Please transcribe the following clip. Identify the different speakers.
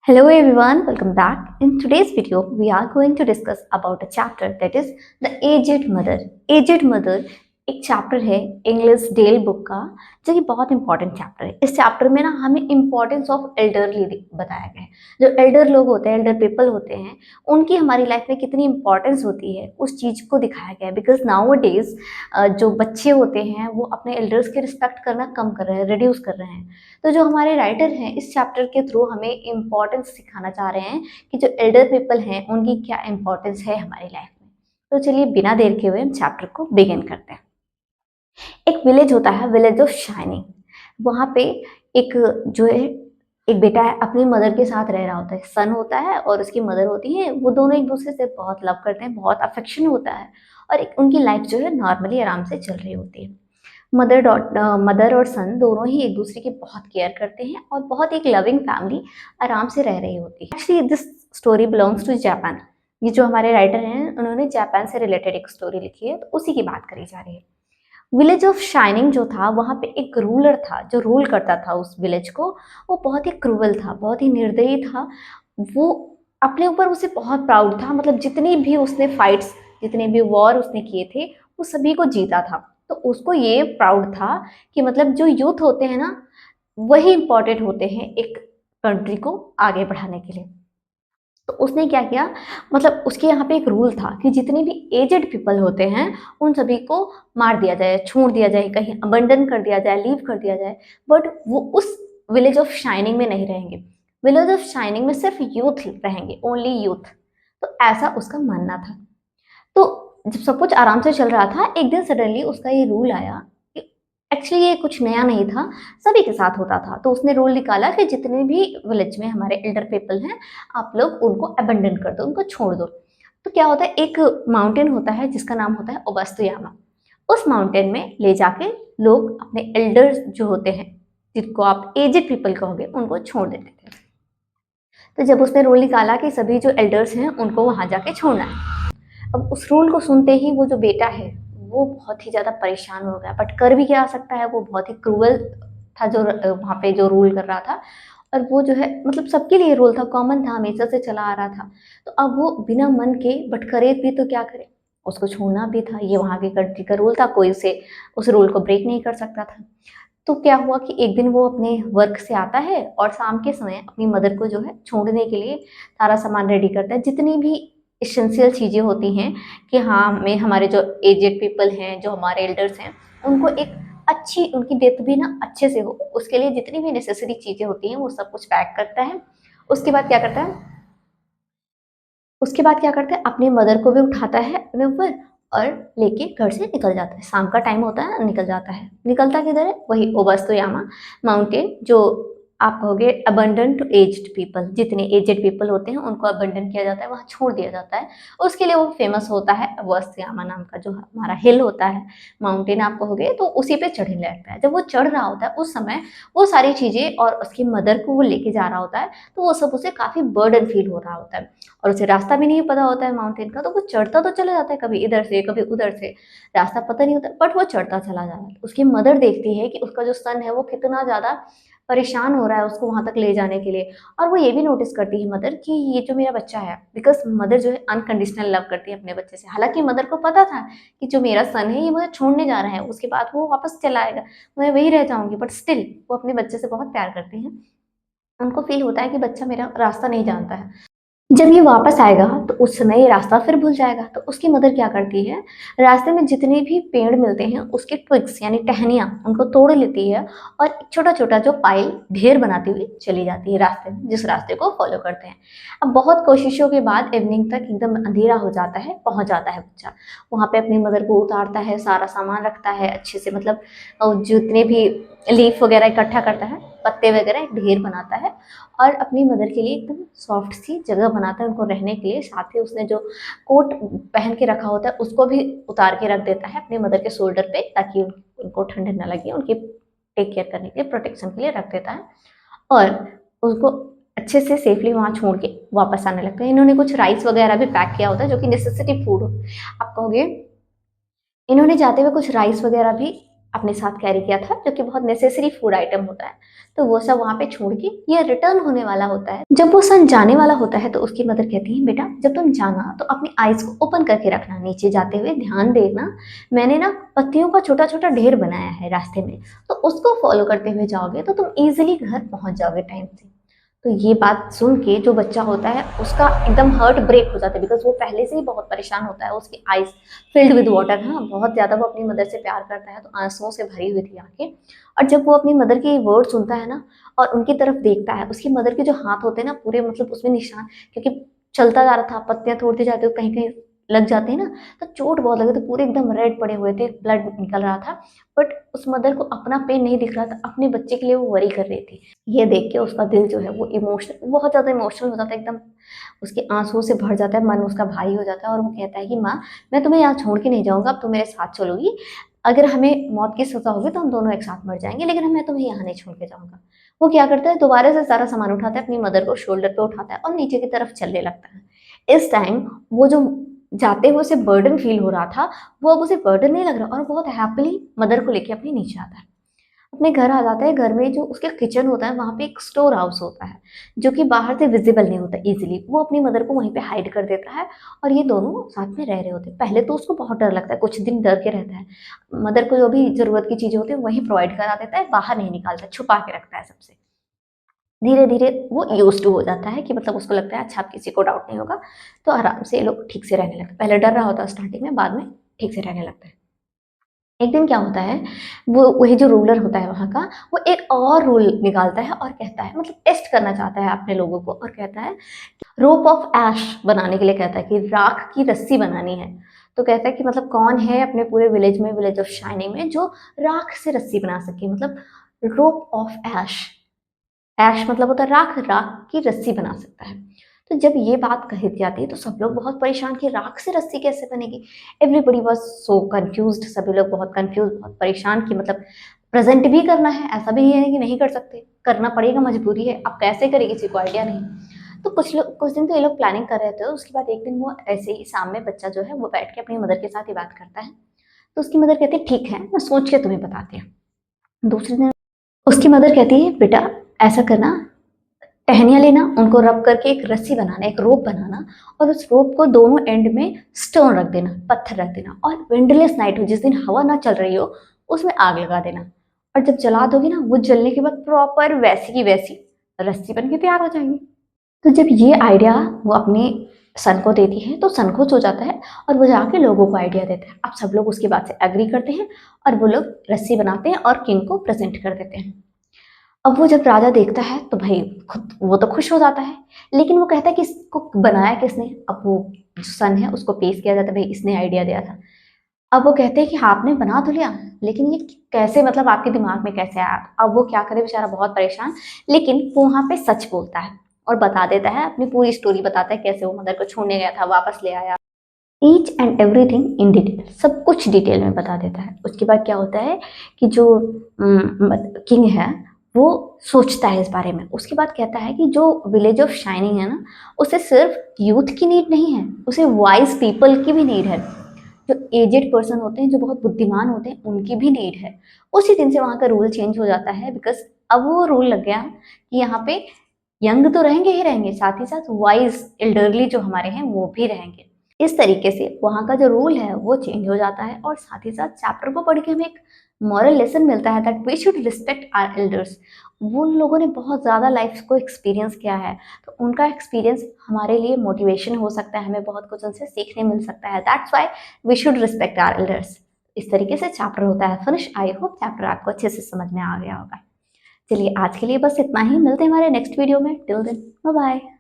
Speaker 1: Hello everyone, welcome back. In today's video, we are going to discuss about a chapter that is the Aged Mother. Aged Mother एक chapter है English del book का जो कि बहुत important chapter है। इस chapter में ना हमें इम्पोर्टेंस ऑफ एल्डरली बताया गया है। जो एल्डर लोग होते हैं, एल्डर पीपल होते हैं, उनकी हमारी लाइफ में कितनी इंपॉर्टेंस होती है उस चीज़ को दिखाया गया है। बिकॉज नाउ डेज जो बच्चे होते हैं वो अपने एल्डर्स की रिस्पेक्ट करना कम कर रहे हैं, रिड्यूस कर रहे हैं। तो जो हमारे राइटर हैं इस चैप्टर के थ्रू हमें इम्पोर्टेंस सिखाना चाह रहे हैं कि जो एल्डर पीपल हैं उनकी क्या इम्पोर्टेंस है हमारी लाइफ में। तो चलिए बिना देर के हुए हम चैप्टर को बिगिन करते हैं। एक विलेज होता है, विलेज ऑफ शाइनिंग। वहाँ पे एक जो है एक बेटा है, अपनी मदर के साथ रह रहा होता है। सन होता है और उसकी मदर होती है, वो दोनों एक दूसरे से बहुत लव करते हैं, बहुत अफेक्शन होता है और एक उनकी लाइफ जो है नॉर्मली आराम से चल रही होती है। मदर और सन दोनों ही एक दूसरे की बहुत केयर करते हैं और बहुत एक लविंग फैमिली आराम से रह रही होती है। Actually this story belongs to Japan. ये जो हमारे राइटर हैं उन्होंने जापान से रिलेटेड एक स्टोरी लिखी है, तो उसी की बात करी जा रही है। विलेज ऑफ शाइनिंग जो था, वहाँ पे एक रूलर था जो रूल करता था उस विलेज को। वो बहुत ही क्रूवल था, बहुत ही निर्दयी था। वो अपने ऊपर उसे बहुत प्राउड था। मतलब जितनी भी उसने फाइट्स, जितने भी वॉर उसने किए थे, वो सभी को जीता था। तो उसको ये प्राउड था कि मतलब जो यूथ होते हैं ना, वही इंपॉर्टेंट होते हैं एक कंट्री को आगे बढ़ाने के लिए। तो उसने क्या किया, मतलब उसके यहाँ पे एक रूल था कि जितने भी एजेड पीपल होते हैं उन सभी को मार दिया जाए, छोड़ दिया जाए, कहीं अबंडन कर दिया जाए, लीव कर दिया जाए। बट वो उस विलेज ऑफ शाइनिंग में नहीं रहेंगे। विलेज ऑफ शाइनिंग में सिर्फ यूथ रहेंगे, ओनली यूथ। तो ऐसा उसका मानना था। तो जब सब कुछ आराम से चल रहा था, एक दिन सडनली उसका ये रूल आया। एक्चुअली ये कुछ नया नहीं था, सभी के साथ होता था। तो उसने रूल निकाला कि जितने भी विलेज में हमारे एल्डर पीपल हैं, आप लोग उनको अबंडन कर दो, उनको छोड़ दो। तो क्या होता है, एक माउंटेन होता है जिसका नाम होता है ओबस्तुयामा। उस माउंटेन में ले जाके लोग अपने एल्डर्स जो होते हैं, जिनको आप एजेड पीपल कहोगे, उनको छोड़ देते थे। तो जब उसने रूल निकाला कि सभी जो एल्डर्स हैं उनको वहां जाके छोड़ना है, अब उस रूल को सुनते ही वो जो बेटा है वो बहुत ही ज़्यादा परेशान हो गया। बट कर भी क्या सकता है, वो बहुत ही क्रूअल था जो वहाँ पे जो रूल कर रहा था। और वो जो है मतलब सबके लिए रूल था, कॉमन था, हमेशा से चला आ रहा था। तो अब वो बिना मन के बट करे भी तो क्या करे, उसको छोड़ना भी था। ये वहाँ की कंट्री का रूल था, कोई उसे उस रूल को ब्रेक नहीं कर सकता था। तो क्या हुआ कि एक दिन वो अपने वर्क से आता है और शाम के समय अपनी मदर को जो है छोड़ने के लिए सारा सामान रेडी करता है। जितनी भी इसेंशियल चीज़ें होती हैं कि हाँ, हमें हमारे जो एजेड पीपल हैं, जो हमारे एल्डर्स हैं, उनको एक अच्छी, उनकी डेथ भी ना अच्छे से हो, उसके लिए जितनी भी नेसेसरी चीज़ें होती हैं वो सब कुछ पैक करता है। उसके बाद क्या करता है, उसके बाद क्या करता है, अपनी मदर को भी उठाता है अपने ऊपर और लेके घर से निकल जाता है। शाम का टाइम होता है, निकल जाता है। निकलता किधर है, वही ओबस्तुयामा माउंटेन, जो आप कहोगे अबंडन टू एज्ड पीपल। जितने एजेड पीपल होते हैं उनको अबंडन किया जाता है, वहाँ छोड़ दिया जाता है। उसके लिए वो फेमस होता है ओबस्तुयामा नाम का जो हमारा हिल होता है, माउंटेन आप कहोगे, तो उसी पे चढ़ने लगता है। जब वो चढ़ रहा होता है उस समय वो सारी चीज़ें और उसकी मदर को वो लेके जा रहा होता है, तो वो सब उसे काफ़ी बर्डन फील हो रहा होता है। और उसे रास्ता भी नहीं पता होता है माउंटेन का। तो वो चढ़ता तो चला जाता है, कभी इधर से कभी उधर से, रास्ता पता नहीं होता, बट वो चढ़ता चला जा रहा है। उसकी मदर देखती है कि उसका जो सन है वो कितना ज़्यादा परेशान हो रहा है उसको वहां तक ले जाने के लिए। और वो ये भी नोटिस करती है मदर कि ये जो मेरा बच्चा है, बिकॉज मदर जो है अनकंडीशनल लव करती है अपने बच्चे से। हालांकि मदर को पता था कि जो मेरा सन है ये मुझे छोड़ने जा रहा है, उसके बाद वो वापस चला आएगा, मैं वही रह जाऊंगी, बट स्टिल वो अपने बच्चे से बहुत प्यार करते हैं। उनको फील होता है कि बच्चा मेरा रास्ता नहीं जानता है, जब ये वापस आएगा तो उस समय ये रास्ता फिर भूल जाएगा। तो उसकी मदर क्या करती है, रास्ते में जितने भी पेड़ मिलते हैं उसके ट्विग्स यानी टहनियाँ उनको तोड़ लेती है और एक छोटा छोटा जो पाइल ढेर बनाती हुई चली जाती है रास्ते में, जिस रास्ते को फॉलो करते हैं। अब बहुत कोशिशों के बाद इवनिंग तक एकदम अंधेरा हो जाता है, पहुंच जाता है बच्चा। वहाँ पे अपनी मदर को उतारता है, सारा सामान रखता है अच्छे से, मतलब जितने भी लीफ वगैरह इकट्ठा करता है, पत्ते वगैरह एक ढेर बनाता है और अपनी मदर के लिए एकदम सॉफ्ट सी जगह बनाता है उनको रहने के लिए। साथ ही उसने जो कोट पहन के रखा होता है उसको भी उतार के रख देता है अपनी मदर के शोल्डर पे, ताकि उनको ठंड न लगे, उनकी टेक केयर करने के लिए, प्रोटेक्शन के लिए रख देता है। और उसको अच्छे से सेफली वहाँ छोड़ के वापस आने लगता है। इन्होंने कुछ राइस वगैरह भी पैक किया होता है जो कि नेसेसिटी फूड हो, आप कहोगे। इन्होंने जाते हुए कुछ राइस वगैरह भी अपने साथ कैरी किया था, जो कि बहुत नेसेसरी फूड आइटम होता है। तो वो सब वहाँ पे छोड़ के ये रिटर्न होने वाला होता है। जब वो सन जाने वाला होता है तो उसकी मदर कहती है, बेटा जब तुम जाना तो अपनी आईज को ओपन करके रखना, नीचे जाते हुए ध्यान देना, मैंने ना पत्तियों का छोटा छोटा ढेर बनाया है रास्ते में, तो उसको फॉलो करते हुए जाओगे तो तुम इजिली घर पहुंच जाओगे टाइम से। तो ये बात सुन के जो बच्चा होता है उसका एकदम हर्ट ब्रेक हो जाता है, बिकॉज वो पहले से ही बहुत परेशान होता है, उसकी आईज फिल्ड विद वाटर, हाँ बहुत ज़्यादा वो अपनी मदर से प्यार करता है, तो आंसुओं से भरी हुई थी आंखें। और जब वो अपनी मदर के वर्ड सुनता है ना और उनकी तरफ देखता है, उसकी मदर के जो हाथ होते हैं ना पूरे मतलब उसमें निशान, क्योंकि चलता जा रहा था, पत्तियां तोड़ते जाते, कहीं कहीं लग जाते हैं ना, तो चोट बहुत लगे, तो पूरे एकदम रेड पड़े हुए थे, ब्लड निकल रहा था। बट उस मदर को अपना पेन नहीं दिख रहा था, अपने बच्चे के लिए वो वरी कर रही थी। ये देख के उसका दिल जो है वो इमोशनल, बहुत ज़्यादा इमोशनल हो जाता है, एकदम उसके आंसुओं से भर जाता है, मन उसका भारी हो जाता है। और वो कहता है कि माँ मैं तुम्हें यहाँ छोड़ के नहीं जाऊँगा, अब तुम मेरे साथ चलोगी, अगर हमें मौत की सज़ा होगी तो हम दोनों एक साथ मर जाएंगे, लेकिन मैं तुम्हें यहाँ नहीं छोड़ के जाऊँगा। वो क्या करता है, दोबारा से सारा सामान उठाता है, अपनी मदर को शोल्डर पे उठाता है और नीचे की तरफ चलने लगता है। इस टाइम वो जो जाते हुए उसे बर्डन फील हो रहा था, वो अब उसे बर्डन नहीं लग रहा और बहुत हैप्पीली मदर को लेके अपने नीचे आता है, अपने घर आ जाता है। घर में जो उसके किचन होता है वहाँ पे एक स्टोर हाउस होता है, जो कि बाहर से विजिबल नहीं होता इजीली, वो अपनी मदर को वहीं पे हाइड कर देता है और ये दोनों साथ में रह रहे होते हैं। पहले तो उसको बहुत डर लगता है, कुछ दिन डर के रहता है, मदर को जो भी जरूरत की चीजें होती है वही प्रोवाइड करा देता है, बाहर नहीं निकालता, छुपा के रखता है सबसे। धीरे धीरे वो यूज टू हो जाता है कि मतलब उसको लगता है अच्छा अब किसी को डाउट नहीं होगा, तो आराम से ये लोग ठीक से रहने लगते हैं। पहले डर रहा होता है स्टार्टिंग में, बाद में ठीक से रहने लगता है। एक दिन क्या होता है, वो वही जो रूलर होता है वहाँ का, वो एक और रूल निकालता है और कहता है, मतलब टेस्ट करना चाहता है अपने लोगों को, और कहता है रोप ऑफ ऐश बनाने के लिए कहता है कि राख की रस्सी बनानी है। तो कहता है कि मतलब कौन है अपने पूरे विलेज में, विलेज ऑफ शाइनिंग में, जो राख से रस्सी बना सके, मतलब रोप ऑफ ऐश, ऐश मतलब होता है राख, राख की रस्सी बना सकता है। तो जब ये बात कही जाती है तो सब लोग बहुत परेशान कि राख से रस्सी कैसे बनेगी। एवरीबडी वाज सो कंफ्यूज्ड, सभी लोग बहुत कंफ्यूज, बहुत परेशान कि मतलब प्रेजेंट भी करना है, ऐसा भी है कि नहीं कर सकते, करना पड़ेगा, मजबूरी है, अब कैसे करें किसी को आइडिया नहीं। तो कुछ दिन तो ये लोग प्लानिंग कर रहे थे, उसके बाद एक दिन वो ऐसे ही सामने बच्चा जो है वो बैठ के अपनी मदर के साथ ही बात करता है। तो उसकी मदर कहती है ठीक है मैं सोच के तुम्हें बताती हूँ। दूसरे दिन उसकी मदर कहती है बेटा ऐसा करना, टहनियाँ लेना, उनको रब करके एक रस्सी बनाना, एक रोप बनाना, और उस रोप को दोनों एंड में स्टोन रख देना, पत्थर रख देना, और विंडलेस नाइट हो, जिस दिन हवा ना चल रही हो, उसमें आग लगा देना। और जब जला दोगे ना, वो जलने के बाद प्रॉपर वैसी की वैसी रस्सी बन के तैयार हो जाएंगी। तो जब ये आइडिया वो अपने सन को देती है तो सन खुश हो जाता है और वो जाके लोगों को आइडिया देता है। अब सब लोग उसकी बात से एग्री करते हैं और वो लोग रस्सी बनाते हैं और किंग को प्रेजेंट कर देते हैं। अब वो जब राजा देखता है तो भाई खुद वो तो खुश हो जाता है, लेकिन वो कहता है कि इसको बनाया किसने। अब वो जो सन है उसको पेश किया जाता है, भाई इसने आइडिया दिया था। अब वो कहते हैं कि हाँ, आपने बना तो लिया, लेकिन ये कैसे, मतलब आपके दिमाग में कैसे आया। अब वो क्या करे बेचारा, बहुत परेशान, लेकिन वो वहाँ पे सच बोलता है और बता देता है, अपनी पूरी स्टोरी बताता है कैसे वो मदर को छोड़ने गया था, वापस ले आया, each and everything in detail, सब कुछ डिटेल में बता देता है। उसके बाद क्या होता है कि जो किंग है वो सोचता है इस बारे में। उसके बाद कहता है कि जो विलेज ऑफ शाइनिंग है ना, उसे सिर्फ यूथ की नीड नहीं है, उसे वाइज पीपल की भी नीड है, जो एजेड पर्सन होते हैं, जो बहुत बुद्धिमान होते हैं, उनकी भी नीड है। उसी दिन से वहाँ का रूल चेंज हो जाता है, बिकॉज अब वो रूल लग गया कि यहाँ पे यंग तो रहेंगे ही रहेंगे, साथ ही साथ वाइज एल्डरली जो हमारे हैं वो भी रहेंगे। इस तरीके से वहाँ का जो रूल है वो चेंज हो जाता है, और साथ ही साथ चैप्टर को पढ़ के हमें एक मॉरल लेसन मिलता है that we should respect our elders. वो लोगों ने बहुत ज़्यादा लाइफ को एक्सपीरियंस किया है, तो उनका एक्सपीरियंस हमारे लिए मोटिवेशन हो सकता है, हमें बहुत कुछ उनसे सीखने मिल सकता है। That's why we should respect our elders. इस तरीके से चैप्टर होता है फिनिश। आई होप चैप्टर आपको अच्छे से समझ में आ गया होगा। चलिए आज के लिए बस इतना ही, मिलते हैं हमारे नेक्स्ट वीडियो में। Till then bye bye.